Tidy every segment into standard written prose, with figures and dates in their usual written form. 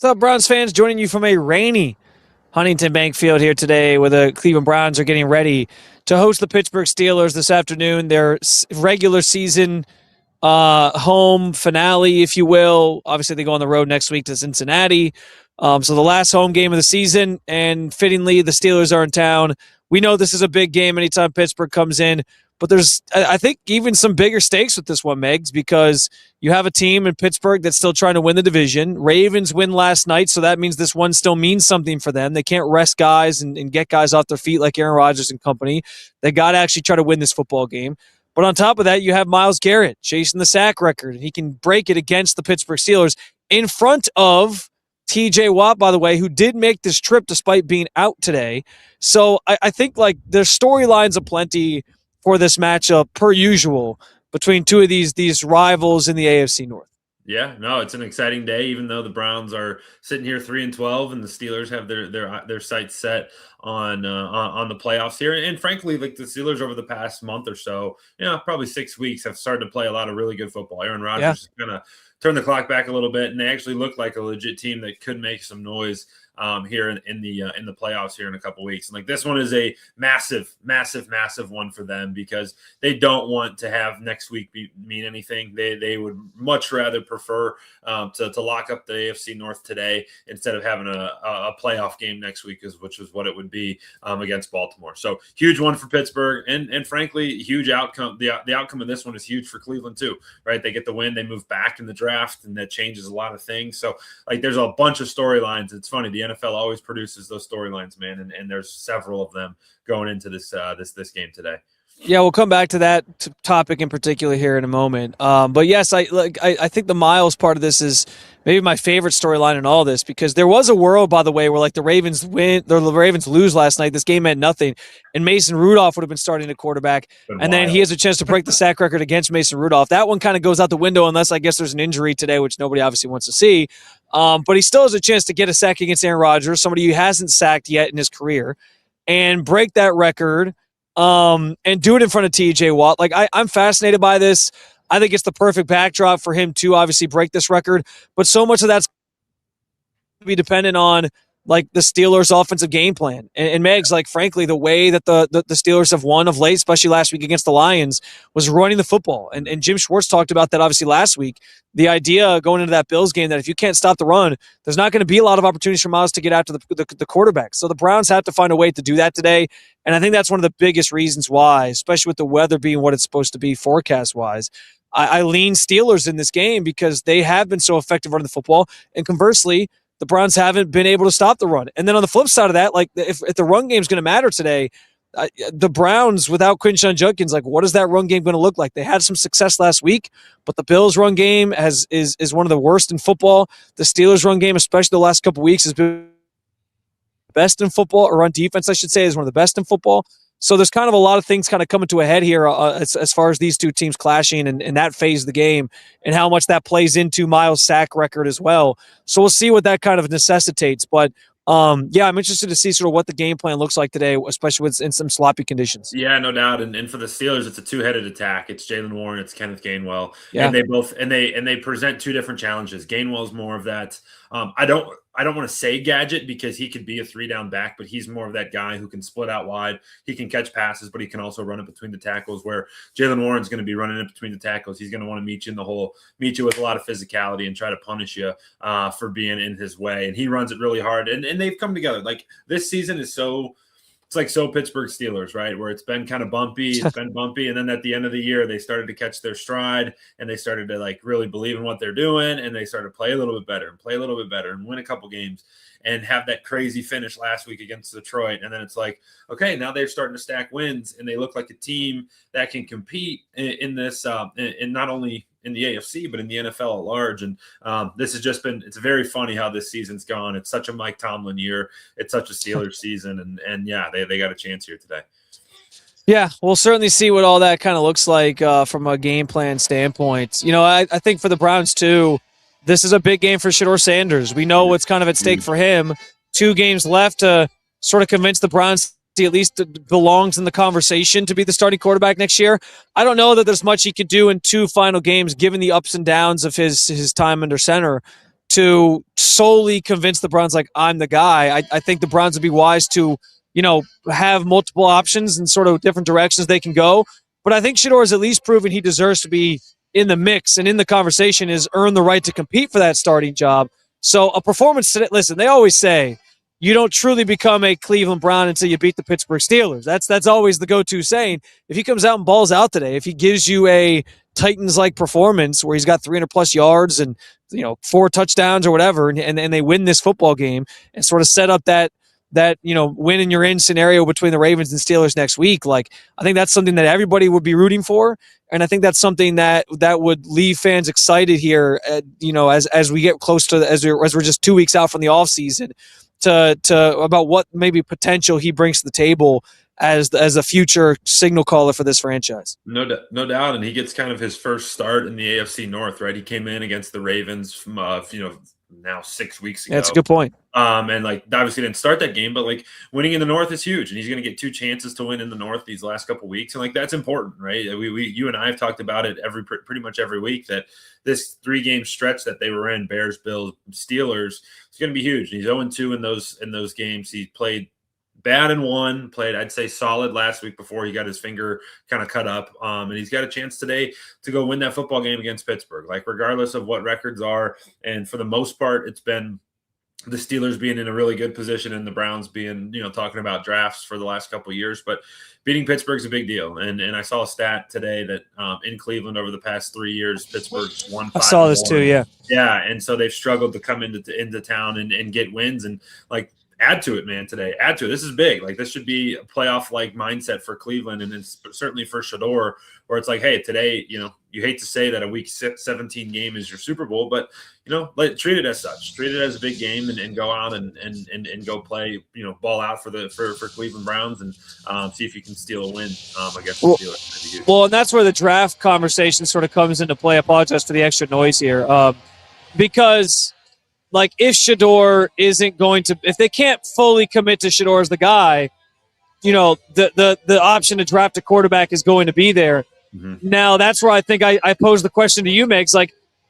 What's up, Browns fans? Joining you from a rainy Huntington Bank Field here today, where the Cleveland Browns are getting ready to host the Pittsburgh Steelers this afternoon. Their regular season home finale, if you will. Obviously, they go on the road next week to Cincinnati. So the last home game of the season, and fittingly, the Steelers are in town. We know this is a big game anytime Pittsburgh comes in, but there's, I think, even some bigger stakes with this one, Megs, because you have a team in Pittsburgh that's still trying to win the division. Ravens win last night, so that means this one still means something for them. They can't rest guys and get guys off their feet like Aaron Rodgers and company. They got to actually try to win this football game. But on top of that, you have Myles Garrett chasing the sack record, and he can break it against the Pittsburgh Steelers in front of T.J. Watt, by the way, who did make this trip despite being out today. So I think like there's storylines aplenty for this matchup per usual between two of these rivals in the AFC North. Yeah, no, it's an exciting day, even though the Browns are sitting here 3-12 and the Steelers have their sights set on the playoffs here. And frankly, like the Steelers over the past month or so, probably 6 weeks have started to play a lot of really good football. Aaron Rodgers is going to turn the clock back a little bit, and they actually look like a legit team that could make some noise here in the playoffs here in a couple weeks. And like this one is a massive one for them because they don't want to have next week mean anything. They would much rather prefer to lock up the AFC North today instead of having a playoff game next week, which is what it would be against Baltimore. So huge one for Pittsburgh, and frankly, huge outcome. The outcome of this one is huge for Cleveland too, right? They get the win, they move back in the draft, and that changes a lot of things. So like there's a bunch of storylines. It's funny, the NFL always produces those storylines, man, and there's several of them going into this game today. Yeah, we'll come back to that topic in particular here in a moment. But yes, I think the Myles part of this is maybe my favorite storyline in all this, because there was a world, by the way, where like the Ravens lose last night. This game meant nothing, and Mason Rudolph would have been starting at quarterback, and then he has a chance to break the sack record against Mason Rudolph. That one kind of goes out the window unless I guess there's an injury today, which nobody obviously wants to see. But he still has a chance to get a sack against Aaron Rodgers, somebody who hasn't sacked yet in his career, and break that record. And do it in front of T.J. Watt. Like I'm fascinated by this. I think it's the perfect backdrop for him to obviously break this record. But so much of that's going to be dependent on like the Steelers' offensive game plan. And Megs, like frankly, the way that the Steelers have won of late, especially last week against the Lions, was running the football. And Jim Schwartz talked about that obviously last week. The idea going into that Bills game that if you can't stop the run, there's not going to be a lot of opportunities for Myles to get after the quarterback. So the Browns have to find a way to do that today. And I think that's one of the biggest reasons why, especially with the weather being what it's supposed to be forecast-wise, I lean Steelers in this game because they have been so effective running the football. And conversely, the Browns haven't been able to stop the run. And then on the flip side of that, like if the run game is going to matter today, the Browns without Quinshon Judkins, like what is that run game going to look like? They had some success last week, but the Bills' run game is one of the worst in football. The Steelers' run game, especially the last couple weeks, has been best in football, or on defense, I should say, is one of the best in football. So there's kind of a lot of things kind of coming to a head here as far as these two teams clashing and that phase of the game and how much that plays into Myles' sack record as well. So we'll see what that kind of necessitates. But yeah, I'm interested to see sort of what the game plan looks like today, especially in some sloppy conditions. Yeah, no doubt. And for the Steelers, it's a two-headed attack. It's Jaylen Warren, it's Kenneth Gainwell. Yeah. And they present two different challenges. Gainwell's more of that. I don't want to say gadget because he could be a 3-down back, but he's more of that guy who can split out wide. He can catch passes, but he can also run it between the tackles, where Jaylen Warren's going to be running it between the tackles. He's going to want to meet you in the hole, meet you with a lot of physicality and try to punish you for being in his way. And he runs it really hard. And they've come together. Like this season is so – it's like so Pittsburgh Steelers, right, where it's been kind of bumpy. It's been bumpy. And then at the end of the year, they started to catch their stride and they started to like really believe in what they're doing. And they started to play a little bit better and win a couple games and have that crazy finish last week against Detroit. And then it's like, okay, now they're starting to stack wins and they look like a team that can compete in this, in not only in the AFC, but in the NFL at large. And this has just been, it's very funny how this season's gone. It's such a Mike Tomlin year. It's such a Steelers season. And yeah, they got a chance here today. Yeah, we'll certainly see what all that kind of looks like from a game plan standpoint. You know, I think for the Browns too, this is a big game for Shedeur Sanders. We know what's kind of at stake for him. 2 games left to sort of convince the Browns he at least belongs in the conversation to be the starting quarterback next year. I don't know that there's much he could do in 2 final games, given the ups and downs of his time under center, to solely convince the Browns like I'm the guy. I think the Browns would be wise to, have multiple options and sort of different directions they can go. But I think Shedeur has at least proven he deserves to be in the mix and in the conversation, is earned the right to compete for that starting job. So a performance today, listen, they always say you don't truly become a Cleveland Brown until you beat the Pittsburgh Steelers. That's always the go-to saying. If he comes out and balls out today, if he gives you a Titans-like performance where he's got 300-plus yards and 4 touchdowns or whatever, and they win this football game and sort of set up that win and you're in scenario between the Ravens and Steelers next week, like I think that's something that everybody would be rooting for, and I think that's something that would leave fans excited here, as we get close to as we're just 2 weeks out from the offseason, to about what maybe potential he brings to the table as a future signal caller for this franchise. No doubt, and he gets kind of his first start in the AFC North, right? He came in against the Ravens from now 6 weeks ago. Yeah, that's a good point. And obviously didn't start that game, but winning in the North is huge, and he's going to get 2 chances to win in the North these last couple of weeks, and that's important, right? You and I have talked about it pretty much every week, that this 3-game stretch that they were in, Bears, Bills, Steelers, is going to be huge. And he's 0-2 in those games. He played bad in one, played, I'd say, solid last week before he got his finger kind of cut up. And he's got a chance today to go win that football game against Pittsburgh, regardless of what records are. And for the most part, it's been the Steelers being in a really good position and the Browns being, talking about drafts for the last couple of years. But beating Pittsburgh's a big deal. And I saw a stat today that in Cleveland over the past 3 years, Pittsburgh's won 5. I saw this too, yeah. Yeah, and so they've struggled to come into town and get wins. And, add to it, man, today. Add to it. This is big. This should be a playoff-like mindset for Cleveland, and it's certainly for Shedeur, where it's hey, today, you hate to say that a Week 17 game is your Super Bowl, but, treat it as such. Treat it as a big game and go out and go play, ball out for Cleveland Browns and see if you can steal a win against the Steelers. Well, and that's where the draft conversation sort of comes into play. I apologize for the extra noise here. Because – if Shedeur isn't going to, if they can't fully commit to Shedeur as the guy, the option to draft a quarterback is going to be there. Mm-hmm. Now, that's where I think I pose the question to you, Megs.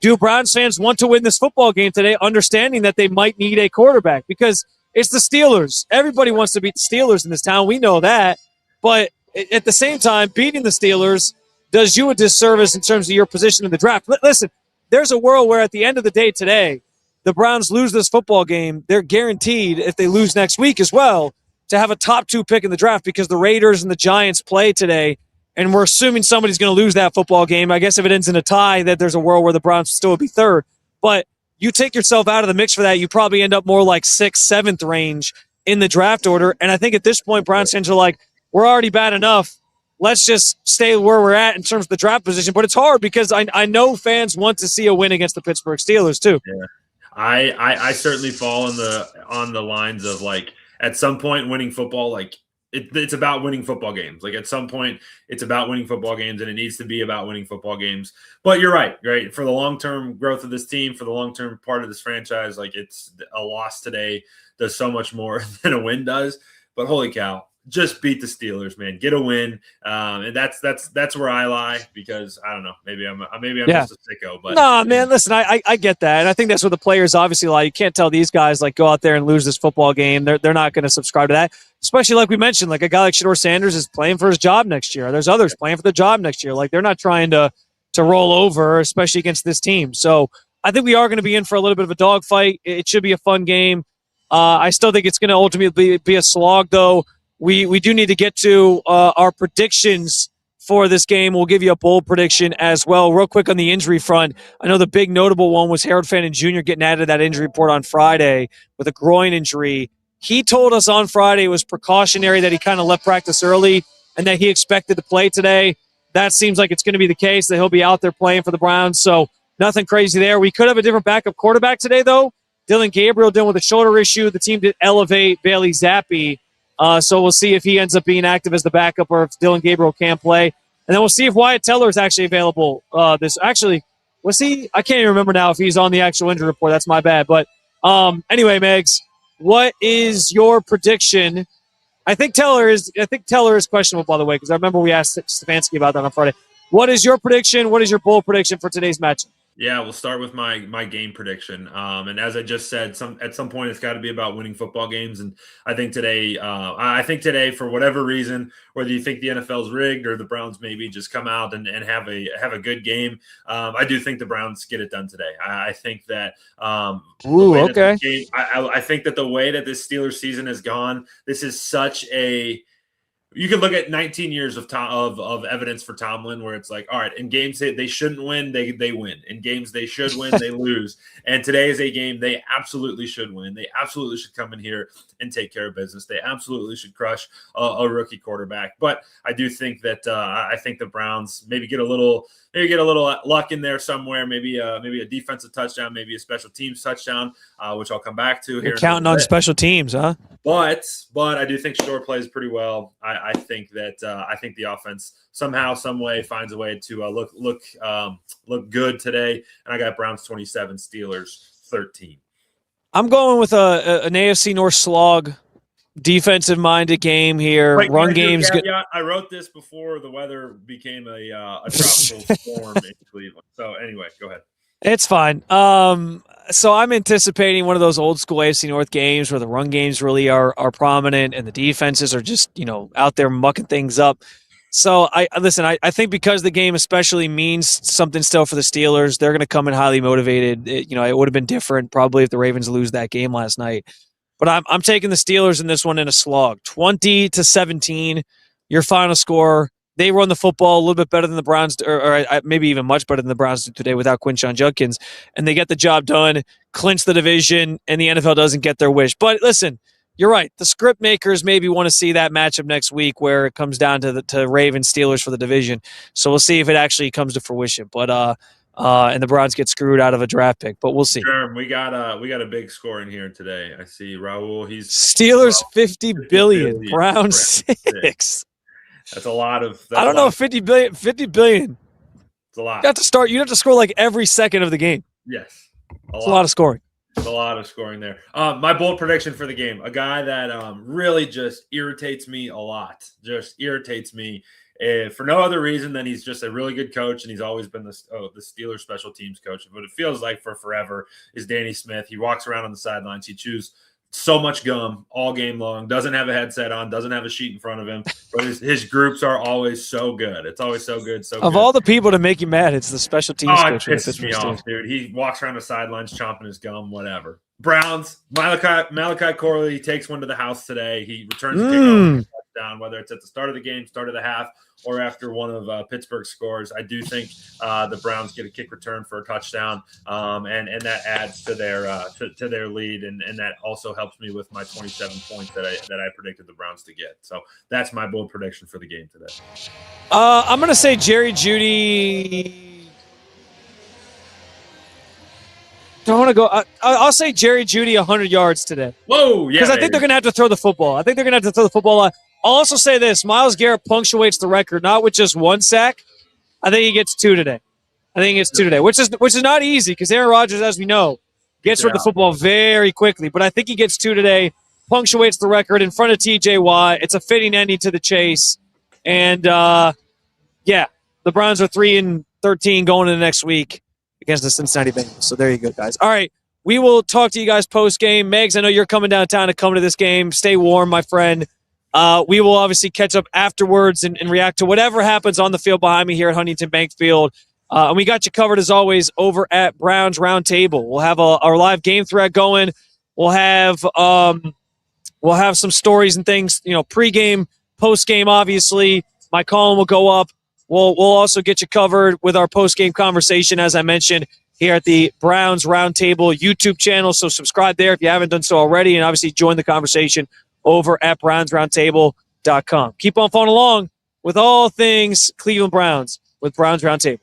Do Browns fans want to win this football game today, understanding that they might need a quarterback? Because it's the Steelers. Everybody wants to beat the Steelers in this town. We know that. But at the same time, beating the Steelers does you a disservice in terms of your position in the draft. Listen, there's a world where at the end of the day today, the Browns lose this football game, they're guaranteed, if they lose next week as well, to have a top 2 pick in the draft because the Raiders and the Giants play today, and we're assuming somebody's going to lose that football game. I guess if it ends in a tie, that there's a world where the Browns still would be 3rd. But you take yourself out of the mix for that, you probably end up more 6th, 7th range in the draft order. And I think at this point, Browns fans are we're already bad enough. Let's just stay where we're at in terms of the draft position. But it's hard because I know fans want to see a win against the Pittsburgh Steelers too. Yeah. I certainly fall on the lines of at some point winning football, it's about winning football games. At some point it's about winning football games, and it needs to be about winning football games. But you're right? For the long-term growth of this team, for the long-term part of this franchise, it's a loss today does so much more than a win does. But holy cow, just beat the Steelers, man. Get a win, and that's where I lie, because I don't know. Maybe I'm just a sicko. But no, man. Listen, I get that, and I think that's where the players obviously lie. You can't tell these guys go out there and lose this football game. They're not going to subscribe to that. Especially like we mentioned, a guy like Shedeur Sanders is playing for his job next year. There's others playing for the job next year. They're not trying to roll over, especially against this team. So I think we are going to be in for a little bit of a dogfight. It should be a fun game. I still think it's going to ultimately be a slog, though. We do need to get to our predictions for this game. We'll give you a bold prediction as well. Real quick on the injury front, I know the big notable one was Harold Fannin Jr. getting added to that injury report on Friday with a groin injury. He told us on Friday it was precautionary that he kind of left practice early and that he expected to play today. That seems like it's going to be the case, that he'll be out there playing for the Browns. So nothing crazy there. We could have a different backup quarterback today, though. Dylan Gabriel dealing with a shoulder issue. The team did elevate Bailey Zappi. So we'll see if he ends up being active as the backup or if Dylan Gabriel can play. And then we'll see if Wyatt Teller is actually available. Was he? I can't even remember now if he's on the actual injury report. That's my bad. But anyway, Megs, what is your prediction? I think Teller is questionable, by the way, because I remember we asked Stefanski about that on Friday. What is your prediction? What is your bold prediction for today's match? Yeah, we'll start with my game prediction. And as I just said, at some point it's got to be about winning football games. And I think today, for whatever reason, whether you think the NFL's rigged or the Browns maybe just come out and have a good game, I do think the Browns get it done today. I think that Ooh, okay. I think that the way that this Steelers season has gone, this is such a you could look at 19 years of evidence for Tomlin, where it's like, all right, in games they shouldn't win, they win. In games they should win, they lose. And today is a game they absolutely should win. They absolutely should come in here and take care of business. They absolutely should crush a rookie quarterback. But I do think that I think the Browns maybe get a little luck in there somewhere. Maybe a defensive touchdown, maybe a special teams touchdown, which I'll come back to. You're counting on special teams, huh? But I do think Shedeur plays pretty well. I think that I think the offense somehow, some way finds a way to look good today. And I got Browns 27, Steelers 13. I'm going with an AFC North slog, defensive-minded game here. Run game's good. I wrote this before the weather became a tropical storm in Cleveland. So anyway, go ahead. It's fine. So I'm anticipating one of those old school AFC North games where the run games really are prominent and the defenses are just, out there mucking things up. So I think because the game especially means something still for the Steelers, they're going to come in highly motivated. It would have been different probably if the Ravens lose that game last night. But I'm taking the Steelers in this one in a slog. 20-17, your final score. They run the football a little bit better than the Browns, or maybe even much better than the Browns do today without Quinshon Judkins, and they get the job done, clinch the division, and the NFL doesn't get their wish. But listen, you're right. The script makers maybe want to see that matchup next week where it comes down to Ravens Steelers for the division. So we'll see if it actually comes to fruition. But and the Browns get screwed out of a draft pick, but we'll see. Sure, we got a big score in here today. I see Raul. He's Steelers 50 billion, Browns 6. That's a lot of. I don't know, 50 billion. 50 billion. It's a lot. You have to score like every second of the game. Yes, it's a lot of scoring. It's a lot of scoring there. My bold prediction for the game: a guy that really just irritates me a lot. Just irritates me for no other reason than he's just a really good coach, and he's always been the Steelers special teams coach. But it feels like for forever is Danny Smith. He walks around on the sidelines. He chews so much gum all game long, doesn't have a headset on, doesn't have a sheet in front of him, but his groups are always so good. It's always so good. Of all the people to make you mad, it's the special teams coach. It pisses me off, dude. He walks around the sidelines chomping his gum, whatever. Browns, Malachi Corley takes one to the house today. He returns a kickoff touchdown, whether it's at the start of the game, start of the half, or after one of Pittsburgh scores. I do think the Browns get a kick return for a touchdown, and that adds to their lead, and that also helps me with my 27 points that I predicted the Browns to get. So that's my bold prediction for the game today. I'm going to say Jerry Jeudy. I want to go. I'll say Jerry Jeudy 100 yards today. Whoa, yeah. Because I think they're going to have to throw the football. I'll also say this: Myles Garrett punctuates the record, not with just one sack. I think he gets 2 today. Which is not easy because Aaron Rodgers, as we know, gets rid of the football very quickly. But I think he gets 2 today, punctuates the record in front of T.J. Watt. It's a fitting ending to the chase, and the Browns are 3-13 going into next week against the Cincinnati Bengals. So there you go, guys. All right, we will talk to you guys post-game. Megs, I know you're coming downtown to come to this game. Stay warm, my friend. We will obviously catch up afterwards and react to whatever happens on the field behind me here at Huntington Bank Field. And we got you covered, as always, over at Browns Roundtable. We'll have our live game thread going. We'll have some stories and things, pregame, postgame, obviously. My column will go up. We'll also get you covered with our post-game conversation, as I mentioned, here at the Browns Roundtable YouTube channel. So subscribe there if you haven't done so already, and obviously join the conversation over at brownsroundtable.com. Keep on following along with all things Cleveland Browns with Browns Roundtable.